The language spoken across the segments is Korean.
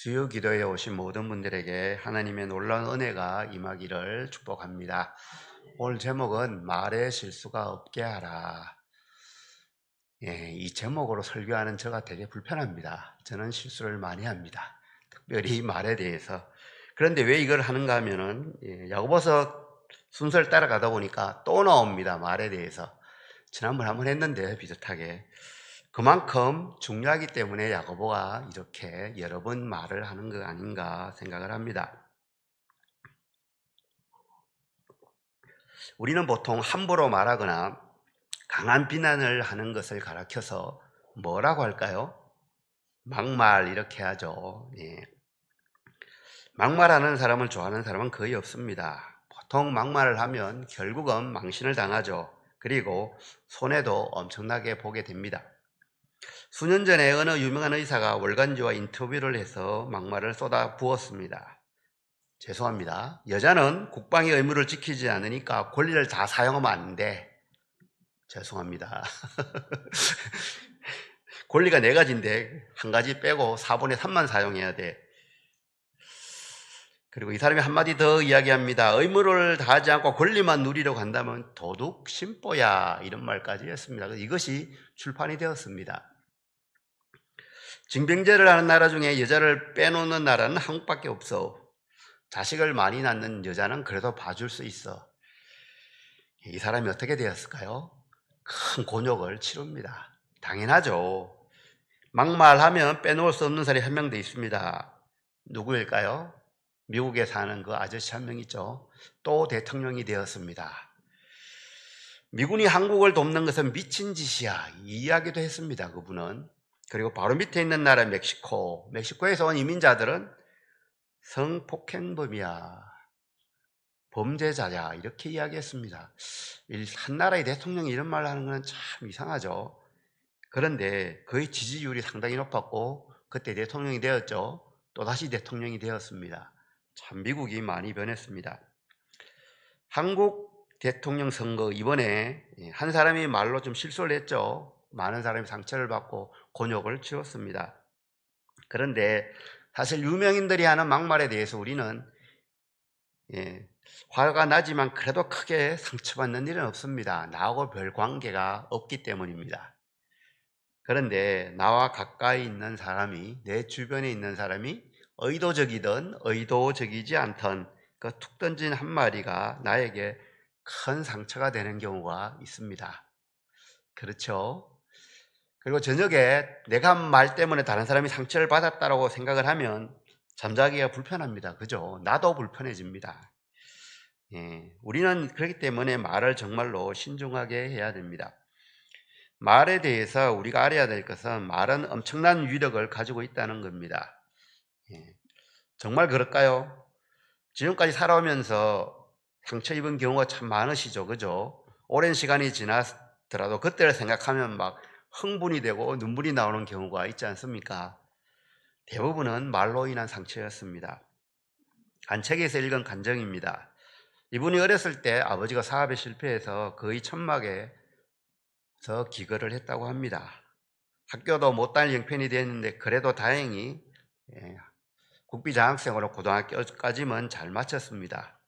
수요 기도에 오신 모든 분들에게 하나님의 놀라운 은혜가 임하기를 축복합니다. 오늘 제목은 말의 실수가 없게 하라. 이 제목으로 설교하는 저가 되게 불편합니다. 저는 실수를 많이 합니다. 특별히 말에 대해서. 그런데 왜 이걸 하는가 하면은 야고보서 순서를 따라가다 보니까 또 나옵니다. 말에 대해서. 지난번 한번 했는데 비슷하게. 그만큼 중요하기 때문에 야고보가 이렇게 여러 번 말을 하는 거 아닌가 생각을 합니다. 우리는 보통 함부로 말하거나 강한 비난을 하는 것을 가리켜서 뭐라고 할까요? 막말 이렇게 하죠. 막말하는 사람을 좋아하는 사람은 거의 없습니다. 보통 막말을 하면 결국은 망신을 당하죠. 그리고 손해도 엄청나게 보게 됩니다. 수년 전에 어느 유명한 의사가 월간지와 인터뷰를 해서 막말을 쏟아 부었습니다. 죄송합니다. 여자는 국방의 의무를 지키지 않으니까 권리를 다 사용하면 안 돼. 죄송합니다. 권리가 네 가지인데 한 가지 빼고 4분의 3만 사용해야 돼. 그리고 이 사람이 한마디 더 이야기합니다. 의무를 다하지 않고 권리만 누리려고 한다면 도둑 심보야, 이런 말까지 했습니다. 이것이 출판이 되었습니다. 징병제를 하는 나라 중에 여자를 빼놓는 나라는 한국밖에 없어. 자식을 많이 낳는 여자는 그래도 봐줄 수 있어. 이 사람이 어떻게 되었을까요? 큰 곤욕을 치릅니다. 당연하죠. 막말하면 빼놓을 수 없는 사람이 한 명 더 있습니다. 누구일까요? 미국에 사는 그 아저씨 한 명 있죠. 또 대통령이 되었습니다. 미군이 한국을 돕는 것은 미친 짓이야, 이 이야기도 했습니다. 그분은. 그리고 바로 밑에 있는 나라 멕시코에서 온 이민자들은 성폭행범이야, 범죄자야, 이렇게 이야기했습니다. 한 나라의 대통령이 이런 말을 하는 건 참 이상하죠. 그런데 그의 지지율이 상당히 높았고 그때 대통령이 되었죠. 또다시 대통령이 되었습니다. 참 미국이 많이 변했습니다. 한국 대통령 선거 이번에 한 사람이 말로 좀 실수를 했죠. 많은 사람이 상처를 받고 곤욕을 치렀습니다. 그런데 사실 유명인들이 하는 막말에 대해서 우리는 화가 나지만 그래도 크게 상처받는 일은 없습니다. 나하고 별 관계가 없기 때문입니다. 그런데 나와 가까이 있는 사람이, 내 주변에 있는 사람이 의도적이든 의도적이지 않든 그 툭 던진 한마디가 나에게 큰 상처가 되는 경우가 있습니다. 그렇죠? 그리고 저녁에 내가 한 말 때문에 다른 사람이 상처를 받았다고 생각을 하면 잠자기가 불편합니다. 그죠? 나도 불편해집니다. 우리는 그렇기 때문에 말을 정말로 신중하게 해야 됩니다. 말에 대해서 우리가 알아야 될 것은 말은 엄청난 위력을 가지고 있다는 겁니다. 정말 그럴까요? 지금까지 살아오면서 상처 입은 경우가 참 많으시죠, 그죠? 오랜 시간이 지났더라도 그때를 생각하면 막 흥분이 되고 눈물이 나오는 경우가 있지 않습니까? 대부분은 말로 인한 상처였습니다. 한 책에서 읽은 간증입니다. 이분이 어렸을 때 아버지가 사업에 실패해서 거의 천막에서 기거를 했다고 합니다. 학교도 못 다닐 형편이 됐는데 그래도 다행히 국비장학생으로 고등학교까지만 잘 마쳤습니다.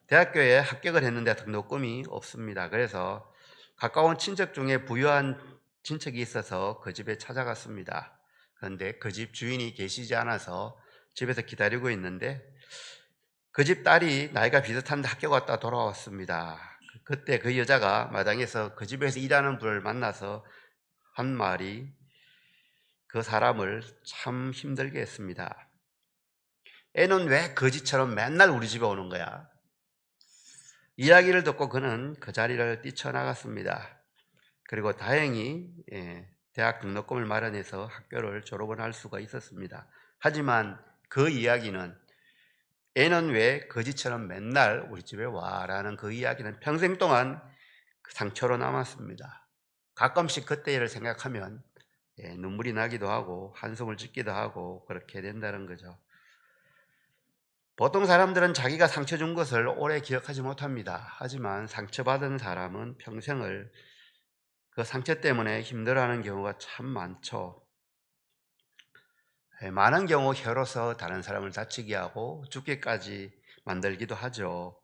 대학교에 합격을 했는데 등록금이 없습니다. 그래서 가까운 친척 중에 부유한 친척이 있어서 그 집에 찾아갔습니다. 그런데 그 집 주인이 계시지 않아서 집에서 기다리고 있는데 그 집 딸이 나이가 비슷한데 학교 갔다 돌아왔습니다. 그때 그 여자가 마당에서 그 집에서 일하는 분을 만나서 한 말이 그 사람을 참 힘들게 했습니다. 애는 왜 거지처럼 맨날 우리 집에 오는 거야? 이야기를 듣고 그는 그 자리를 뛰쳐나갔습니다. 그리고 다행히 대학 등록금을 마련해서 학교를 졸업을 할 수가 있었습니다. 하지만 그 이야기는 애는 왜 거지처럼 맨날 우리 집에 와? 라는 그 이야기는 평생 동안 그 상처로 남았습니다. 가끔씩 그때를 생각하면 눈물이 나기도 하고 한숨을 짓기도 하고 그렇게 된다는 거죠. 보통 사람들은 자기가 상처 준 것을 오래 기억하지 못합니다. 하지만 상처받은 사람은 평생을 그 상처 때문에 힘들어하는 경우가 참 많죠. 많은 경우 혀로서 다른 사람을 다치게 하고 죽게까지 만들기도 하죠.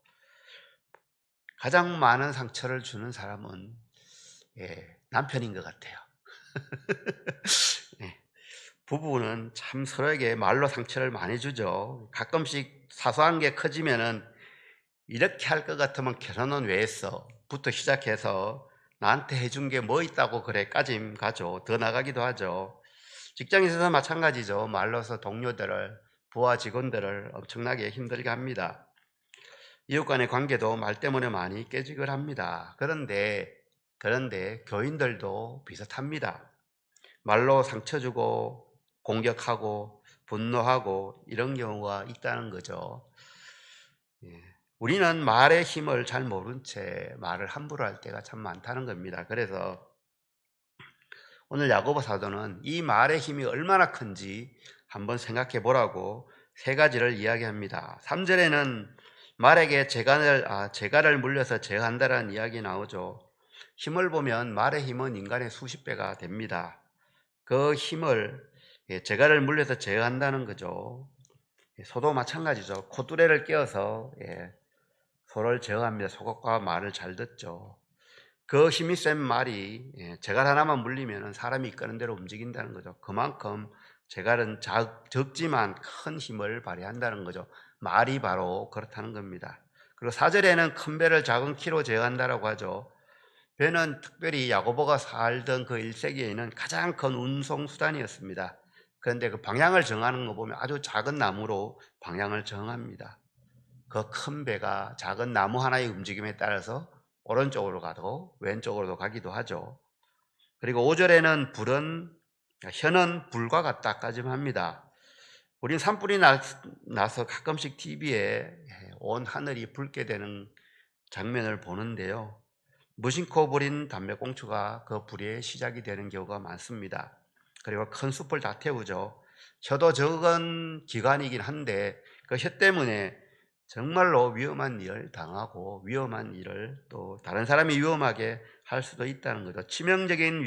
가장 많은 상처를 주는 사람은 남편인 것 같아요. 예, 부부는 참 서로에게 말로 상처를 많이 주죠. 가끔씩 사소한 게 커지면은 이렇게 할 것 같으면 결혼은 왜 했어? 부터 시작해서 나한테 해준 게 뭐 있다고 그래까지 가죠. 더 나가기도 하죠. 직장에서도 마찬가지죠. 말로서 동료들을, 부하 직원들을 엄청나게 힘들게 합니다. 이웃 간의 관계도 말 때문에 많이 깨지걸 합니다. 그런데 교인들도 비슷합니다. 말로 상처 주고 공격하고 분노하고 이런 경우가 있다는 거죠. 예. 우리는 말의 힘을 잘 모른 채 말을 함부로 할 때가 참 많다는 겁니다. 그래서 오늘 야고보 사도는 이 말의 힘이 얼마나 큰지 한번 생각해 보라고 세 가지를 이야기합니다. 3절에는 말에게 재갈을 물려서 제어한다라는 이야기 나오죠. 힘을 보면 말의 힘은 인간의 수십 배가 됩니다. 그 힘을 재갈을 물려서 제어한다는 거죠. 소도 마찬가지죠. 코뚜레를 꿰어서 소를 제어합니다. 소것과 말을 잘 듣죠. 그 힘이 센 말이 재갈 하나만 물리면 사람이 이끄는 대로 움직인다는 거죠. 그만큼 재갈은 적지만 큰 힘을 발휘한다는 거죠. 말이 바로 그렇다는 겁니다. 그리고 4절에는 큰 배를 작은 키로 제어한다라고 하죠. 배는 특별히 야고보가 살던 그 1세기에는 가장 큰 운송수단이었습니다. 그런데 그 방향을 정하는 거 보면 아주 작은 나무로 방향을 정합니다. 그 큰 배가 작은 나무 하나의 움직임에 따라서 오른쪽으로 가도 왼쪽으로도 가기도 하죠. 그리고 5절에는 혀는 불과 같다까지 합니다. 우린 산불이 나서 가끔씩 TV에 온 하늘이 붉게 되는 장면을 보는데요. 무심코 부린 담배꽁초가 그 불의 시작이 되는 경우가 많습니다. 그리고 큰 숲을 다 태우죠. 혀도 적은 기관이긴 한데 그 혀 때문에 정말로 위험한 일을 당하고 위험한 일을 또 다른 사람이 위험하게 할 수도 있다는 거죠. 치명적인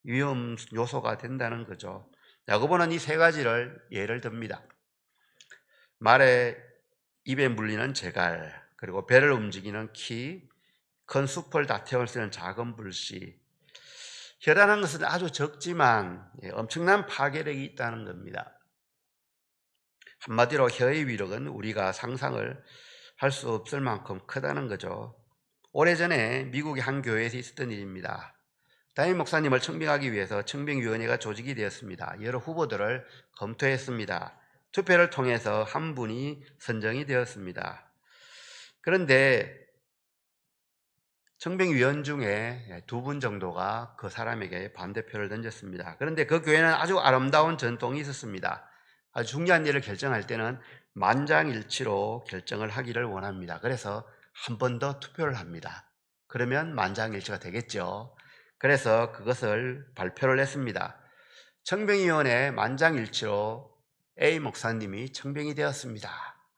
위험 요소가 된다는 거죠. 야고보는 이 세 가지를 예를 듭니다. 말에 입에 물리는 재갈, 그리고 배를 움직이는 키, 큰 숲을 다 태울 수 있는 작은 불씨. 혀라는 것은 아주 적지만 엄청난 파괴력이 있다는 겁니다. 한마디로 혀의 위력은 우리가 상상을 할 수 없을 만큼 크다는 거죠. 오래전에 미국의 한 교회에서 있었던 일입니다. 담임 목사님을 청빙하기 위해서 청빙위원회가 조직이 되었습니다. 여러 후보들을 검토했습니다. 투표를 통해서 한 분이 선정이 되었습니다. 그런데 청빙위원 중에 두 분 정도가 그 사람에게 반대표를 던졌습니다. 그런데 그 교회는 아주 아름다운 전통이 있었습니다. 아주 중요한 일을 결정할 때는 만장일치로 결정을 하기를 원합니다. 그래서 한 번 더 투표를 합니다. 그러면 만장일치가 되겠죠. 그래서 그것을 발표를 했습니다. 청빙위원회 만장일치로 A 목사님이 청빙이 되었습니다.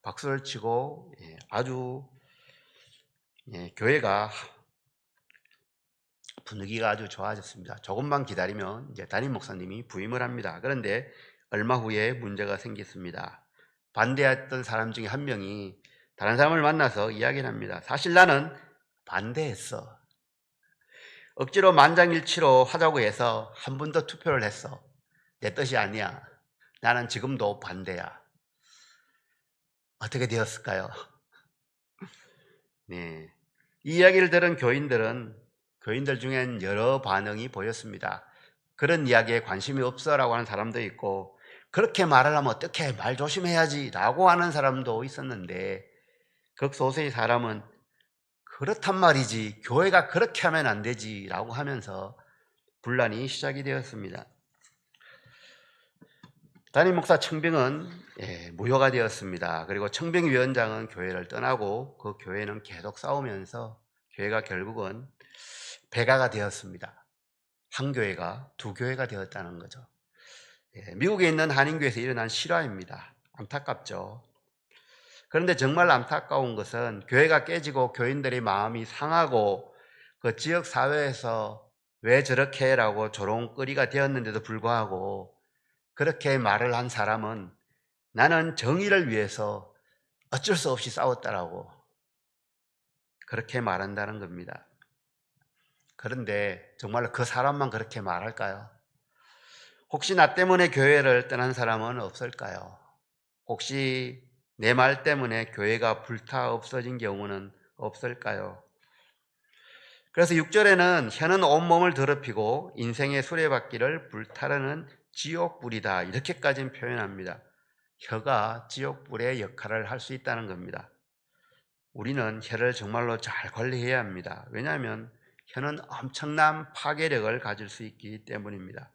박수를 치고 아주 교회가 분위기가 아주 좋아졌습니다. 조금만 기다리면 이제 담임 목사님이 부임을 합니다. 그런데 얼마 후에 문제가 생겼습니다. 반대했던 사람 중에 한 명이 다른 사람을 만나서 이야기를 합니다. 사실 나는 반대했어. 억지로 만장일치로 하자고 해서 한 번 더 투표를 했어. 내 뜻이 아니야. 나는 지금도 반대야. 어떻게 되었을까요? 네. 이 이야기를 들은 교인들 중엔 여러 반응이 보였습니다. 그런 이야기에 관심이 없어라고 하는 사람도 있고, 그렇게 말을 하면 어떻게 말 조심해야지 라고 하는 사람도 있었는데, 극소수의 사람은 그렇단 말이지 교회가 그렇게 하면 안 되지 라고 하면서 분란이 시작이 되었습니다. 담임 목사 청빙은 무효가 되었습니다. 그리고 청빙위원장은 교회를 떠나고 그 교회는 계속 싸우면서 교회가 결국은 배가가 되었습니다. 한 교회가 두 교회가 되었다는 거죠. 미국에 있는 한인교회에서 일어난 실화입니다. 안타깝죠. 그런데 정말 안타까운 것은 교회가 깨지고 교인들의 마음이 상하고 그 지역 사회에서 왜 저렇게 라고 조롱거리가 되었는데도 불구하고 그렇게 말을 한 사람은 나는 정의를 위해서 어쩔 수 없이 싸웠다라고 그렇게 말한다는 겁니다. 그런데 정말로 그 사람만 그렇게 말할까요? 혹시 나 때문에 교회를 떠난 사람은 없을까요? 혹시 내 말 때문에 교회가 불타 없어진 경우는 없을까요? 그래서 6절에는 혀는 온몸을 더럽히고 인생의 수레바퀴를 불타르는 지옥불이다, 이렇게까지 표현합니다. 혀가 지옥불의 역할을 할 수 있다는 겁니다. 우리는 혀를 정말로 잘 관리해야 합니다. 왜냐하면 혀는 엄청난 파괴력을 가질 수 있기 때문입니다.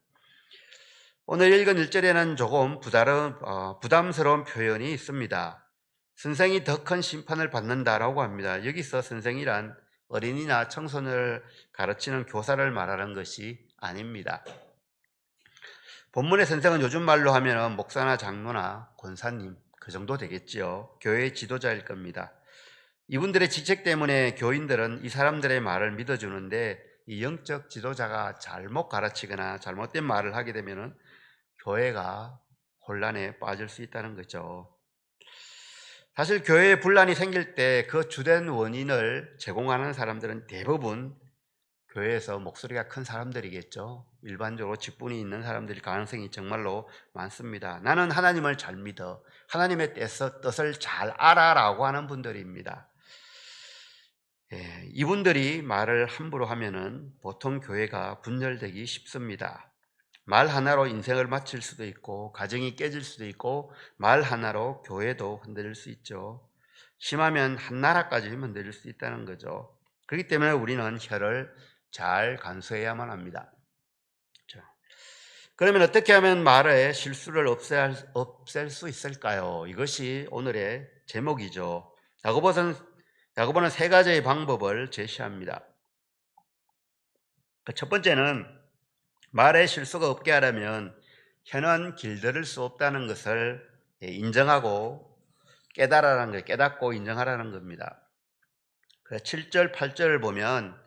오늘 읽은 1절에는 조금 부담스러운 표현이 있습니다. 선생이 더 큰 심판을 받는다라고 합니다. 여기서 선생이란 어린이나 청소년을 가르치는 교사를 말하는 것이 아닙니다. 본문의 선생은 요즘 말로 하면 목사나 장로나 권사님, 그 정도 되겠지요. 교회의 지도자일 겁니다. 이분들의 지책 때문에 교인들은 이 사람들의 말을 믿어주는데, 이 영적 지도자가 잘못 가르치거나 잘못된 말을 하게 되면 교회가 혼란에 빠질 수 있다는 거죠. 사실 교회에 분란이 생길 때 그 주된 원인을 제공하는 사람들은 대부분 교회에서 목소리가 큰 사람들이겠죠. 일반적으로 직분이 있는 사람들일 가능성이 정말로 많습니다. 나는 하나님을 잘 믿어, 하나님의 뜻을 잘 알아라고 하는 분들입니다. 이분들이 말을 함부로 하면은 보통 교회가 분열되기 쉽습니다. 말 하나로 인생을 마칠 수도 있고, 가정이 깨질 수도 있고, 말 하나로 교회도 흔들릴 수 있죠. 심하면 한 나라까지 흔들릴 수 있다는 거죠. 그렇기 때문에 우리는 혀를 잘 간수해야만 합니다. 그러면 어떻게 하면 말의 실수를 없앨 수 있을까요? 이것이 오늘의 제목이죠. 야고보는 세 가지의 방법을 제시합니다. 첫 번째는 말에 실수가 없게 하려면 혀는 길들일 수 없다는 것을 인정하고 깨닫고 인정하라는 겁니다. 7절, 8절을 보면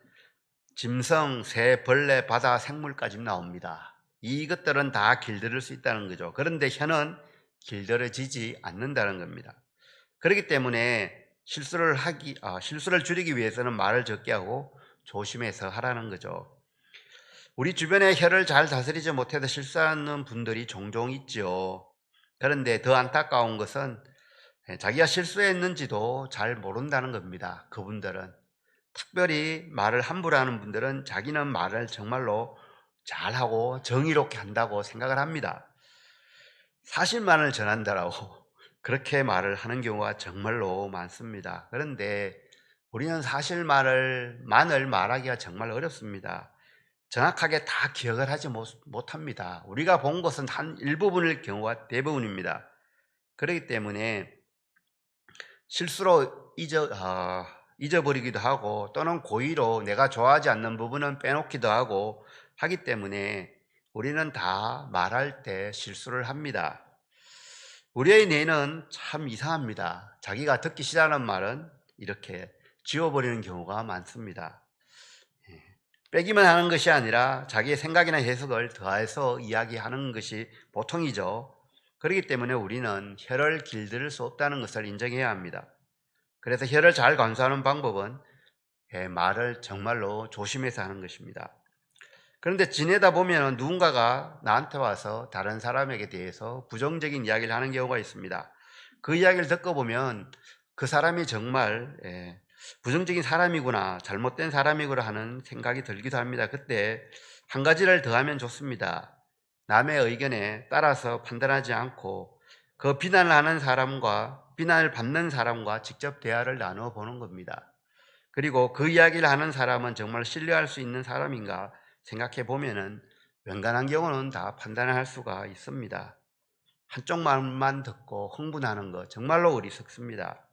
짐승, 새, 벌레, 바다, 생물까지 나옵니다. 이것들은 다 길들일 수 있다는 거죠. 그런데 혀는 길들여지지 않는다는 겁니다. 그렇기 때문에 실수를 줄이기 위해서는 말을 적게 하고 조심해서 하라는 거죠. 우리 주변에 혀를 잘 다스리지 못해서 실수하는 분들이 종종 있죠. 그런데 더 안타까운 것은 자기가 실수했는지도 잘 모른다는 겁니다. 그분들은 특별히 말을 함부로 하는 분들은 자기는 말을 정말로 잘하고 정의롭게 한다고 생각을 합니다. 사실만을 전한다라고 그렇게 말을 하는 경우가 정말로 많습니다. 그런데 우리는 사실만을 말하기가 정말 어렵습니다. 정확하게 다 기억을 하지 못합니다. 우리가 본 것은 한 일부분일 경우가 대부분입니다. 그렇기 때문에 실수로 잊어버리기도 하고, 또는 고의로 내가 좋아하지 않는 부분은 빼놓기도 하고 하기 때문에 우리는 다 말할 때 실수를 합니다. 우리의 뇌는 참 이상합니다. 자기가 듣기 싫어하는 말은 이렇게 지워버리는 경우가 많습니다. 빼기만 하는 것이 아니라 자기의 생각이나 해석을 더해서 이야기하는 것이 보통이죠. 그렇기 때문에 우리는 혀를 길들일 수 없다는 것을 인정해야 합니다. 그래서 혀를 잘 간수하는 방법은 말을 정말로 조심해서 하는 것입니다. 그런데 지내다 보면 누군가가 나한테 와서 다른 사람에게 대해서 부정적인 이야기를 하는 경우가 있습니다. 그 이야기를 듣고 보면 그 사람이 정말 부정적인 사람이구나, 잘못된 사람이구나 하는 생각이 들기도 합니다. 그때 한 가지를 더 하면 좋습니다. 남의 의견에 따라서 판단하지 않고 그 비난을 받는 사람과 직접 대화를 나누어 보는 겁니다. 그리고 그 이야기를 하는 사람은 정말 신뢰할 수 있는 사람인가 생각해 보면은 웬간한 경우는 다 판단을 할 수가 있습니다. 한쪽 말만 듣고 흥분하는 것 정말로 어리석습니다.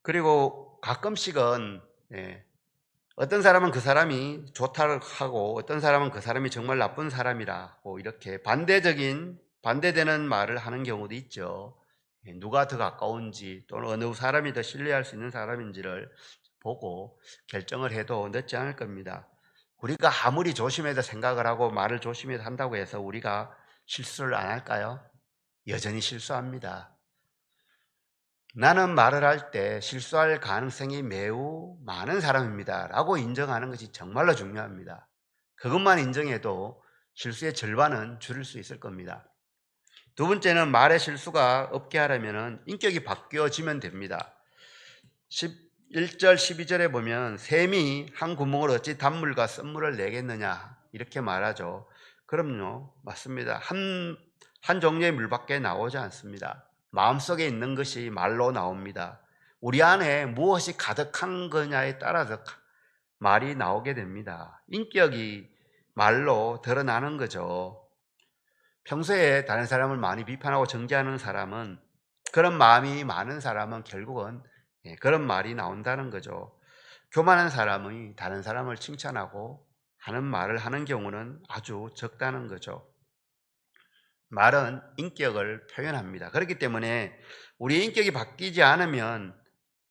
그리고 가끔씩은 어떤 사람은 그 사람이 좋다고 하고 어떤 사람은 그 사람이 정말 나쁜 사람이라고 이렇게 반대되는 말을 하는 경우도 있죠. 누가 더 가까운지 또는 어느 사람이 더 신뢰할 수 있는 사람인지를 보고 결정을 해도 늦지 않을 겁니다. 우리가 아무리 조심해서 생각을 하고 말을 조심해서 한다고 해서 우리가 실수를 안 할까요? 여전히 실수합니다. 나는 말을 할 때 실수할 가능성이 매우 많은 사람입니다 라고 인정하는 것이 정말로 중요합니다. 그것만 인정해도 실수의 절반은 줄일 수 있을 겁니다. 두 번째는 말의 실수가 없게 하려면 인격이 바뀌어지면 됩니다. 11절 12절에 보면 샘이 한 구멍으로 어찌 단물과 썬물을 내겠느냐 이렇게 말하죠. 그럼요, 맞습니다. 한 종류의 물밖에 나오지 않습니다. 마음속에 있는 것이 말로 나옵니다. 우리 안에 무엇이 가득한 거냐에 따라서 말이 나오게 됩니다. 인격이 말로 드러나는 거죠. 평소에 다른 사람을 많이 비판하고 정죄하는 사람은, 그런 마음이 많은 사람은 결국은 그런 말이 나온다는 거죠. 교만한 사람이 다른 사람을 칭찬하고 하는 말을 하는 경우는 아주 적다는 거죠. 말은 인격을 표현합니다. 그렇기 때문에 우리의 인격이 바뀌지 않으면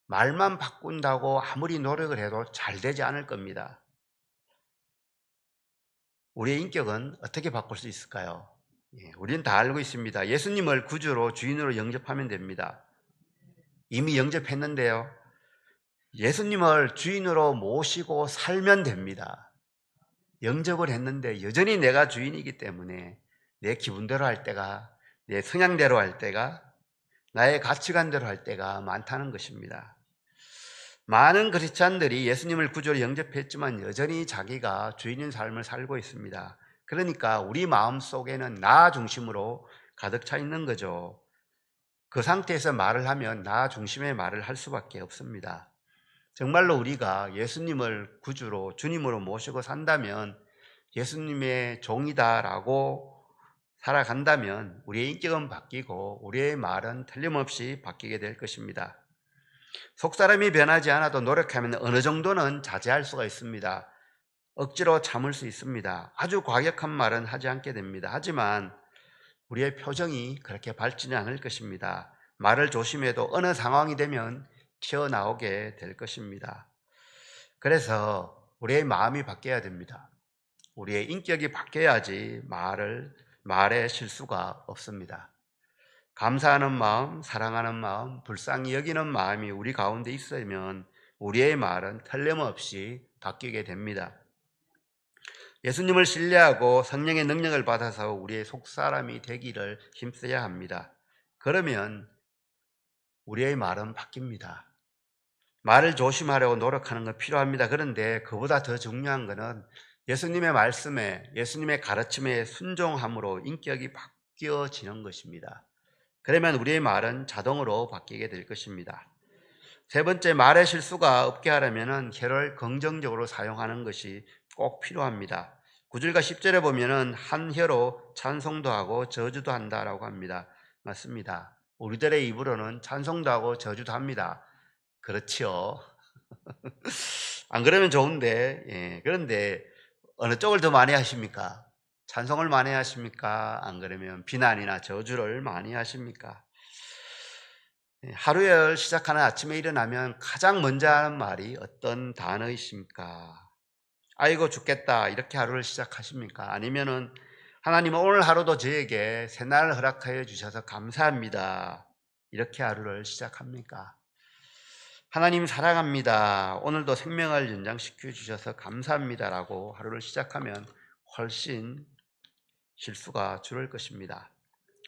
말만 바꾼다고 아무리 노력을 해도 잘 되지 않을 겁니다. 우리의 인격은 어떻게 바꿀 수 있을까요? 우리는 다 알고 있습니다. 예수님을 구주로 주인으로 영접하면 됩니다. 이미 영접했는데요. 예수님을 주인으로 모시고 살면 됩니다. 영접을 했는데 여전히 내가 주인이기 때문에 내 기분대로 할 때가, 내 성향대로 할 때가, 나의 가치관대로 할 때가 많다는 것입니다. 많은 크리스찬들이 예수님을 구주로 영접했지만 여전히 자기가 주인인 삶을 살고 있습니다. 그러니까 우리 마음 속에는 나 중심으로 가득 차 있는 거죠. 그 상태에서 말을 하면 나 중심의 말을 할 수밖에 없습니다. 정말로 우리가 예수님을 구주로 주님으로 모시고 산다면, 예수님의 종이다라고 살아간다면 우리의 인격은 바뀌고 우리의 말은 틀림없이 바뀌게 될 것입니다. 속사람이 변하지 않아도 노력하면 어느 정도는 자제할 수가 있습니다. 억지로 참을 수 있습니다. 아주 과격한 말은 하지 않게 됩니다. 하지만 우리의 표정이 그렇게 밝지는 않을 것입니다. 말을 조심해도 어느 상황이 되면 튀어나오게 될 것입니다. 그래서 우리의 마음이 바뀌어야 됩니다. 우리의 인격이 바뀌어야지 말에 실수가 없습니다. 감사하는 마음, 사랑하는 마음, 불쌍히 여기는 마음이 우리 가운데 있으면 우리의 말은 틀림없이 바뀌게 됩니다. 예수님을 신뢰하고 성령의 능력을 받아서 우리의 속사람이 되기를 힘써야 합니다. 그러면 우리의 말은 바뀝니다. 말을 조심하려고 노력하는 건 필요합니다. 그런데 그보다 더 중요한 것은 예수님의 말씀에, 예수님의 가르침에 순종함으로 인격이 바뀌어지는 것입니다. 그러면 우리의 말은 자동으로 바뀌게 될 것입니다. 세 번째, 말의 실수가 없게 하려면 혀를 긍정적으로 사용하는 것이 꼭 필요합니다. 9절과 10절에 보면은 한 혀로 찬송도 하고 저주도 한다라고 합니다. 맞습니다. 우리들의 입으로는 찬송도 하고 저주도 합니다. 그렇지요. 안 그러면 좋은데, 그런데 어느 쪽을 더 많이 하십니까? 찬송을 많이 하십니까? 안 그러면 비난이나 저주를 많이 하십니까? 하루를 시작하는 아침에 일어나면 가장 먼저 하는 말이 어떤 단어이십니까? 아이고 죽겠다 이렇게 하루를 시작하십니까? 아니면은 하나님 오늘 하루도 저에게 새날을 허락하여 주셔서 감사합니다 이렇게 하루를 시작합니까? 하나님 사랑합니다, 오늘도 생명을 연장시켜 주셔서 감사합니다라고 하루를 시작하면 훨씬 실수가 줄을 것입니다.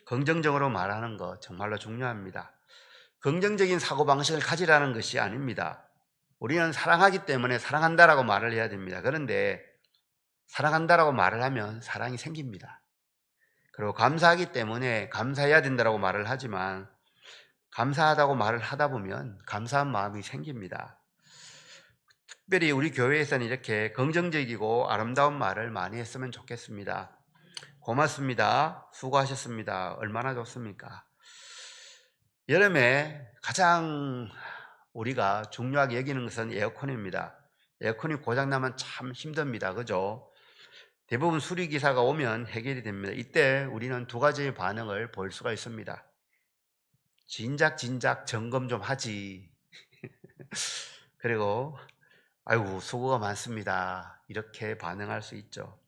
긍정적으로 말하는 것 정말로 중요합니다. 긍정적인 사고방식을 가지라는 것이 아닙니다. 우리는 사랑하기 때문에 사랑한다라고 말을 해야 됩니다. 그런데 사랑한다라고 말을 하면 사랑이 생깁니다. 그리고 감사하기 때문에 감사해야 된다라고 말을 하지만 감사하다고 말을 하다 보면 감사한 마음이 생깁니다. 특별히 우리 교회에서는 이렇게 긍정적이고 아름다운 말을 많이 했으면 좋겠습니다. 고맙습니다. 수고하셨습니다. 얼마나 좋습니까? 여름에 가장 우리가 중요하게 여기는 것은 에어컨입니다. 에어컨이 고장나면 참 힘듭니다. 그죠? 대부분 수리기사가 오면 해결이 됩니다. 이때 우리는 두 가지의 반응을 볼 수가 있습니다. 진작 점검 좀 하지. 그리고 아이고 수고가 많습니다. 이렇게 반응할 수 있죠.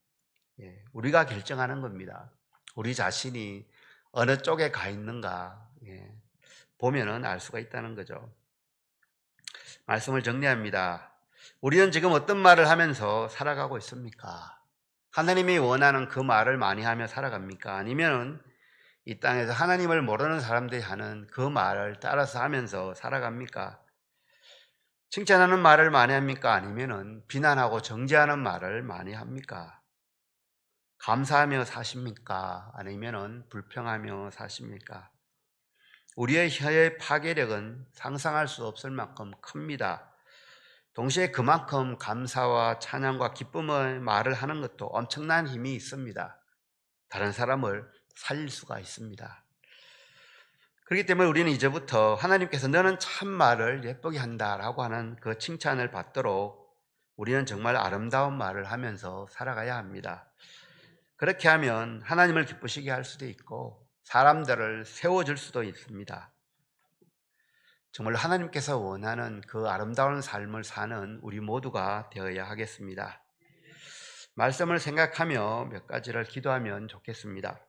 우리가 결정하는 겁니다. 우리 자신이 어느 쪽에 가 있는가 보면은 알 수가 있다는 거죠. 말씀을 정리합니다. 우리는 지금 어떤 말을 하면서 살아가고 있습니까? 하나님이 원하는 그 말을 많이 하며 살아갑니까? 아니면 이 땅에서 하나님을 모르는 사람들이 하는 그 말을 따라서 하면서 살아갑니까? 칭찬하는 말을 많이 합니까? 아니면 비난하고 정죄하는 말을 많이 합니까? 감사하며 사십니까? 아니면 불평하며 사십니까? 우리의 혀의 파괴력은 상상할 수 없을 만큼 큽니다. 동시에 그만큼 감사와 찬양과 기쁨의 말을 하는 것도 엄청난 힘이 있습니다. 다른 사람을 살릴 수가 있습니다. 그렇기 때문에 우리는 이제부터 하나님께서 너는 참 말을 예쁘게 한다라고 하는 그 칭찬을 받도록 우리는 정말 아름다운 말을 하면서 살아가야 합니다. 그렇게 하면 하나님을 기쁘시게 할 수도 있고 사람들을 세워줄 수도 있습니다. 정말 하나님께서 원하는 그 아름다운 삶을 사는 우리 모두가 되어야 하겠습니다. 말씀을 생각하며 몇 가지를 기도하면 좋겠습니다.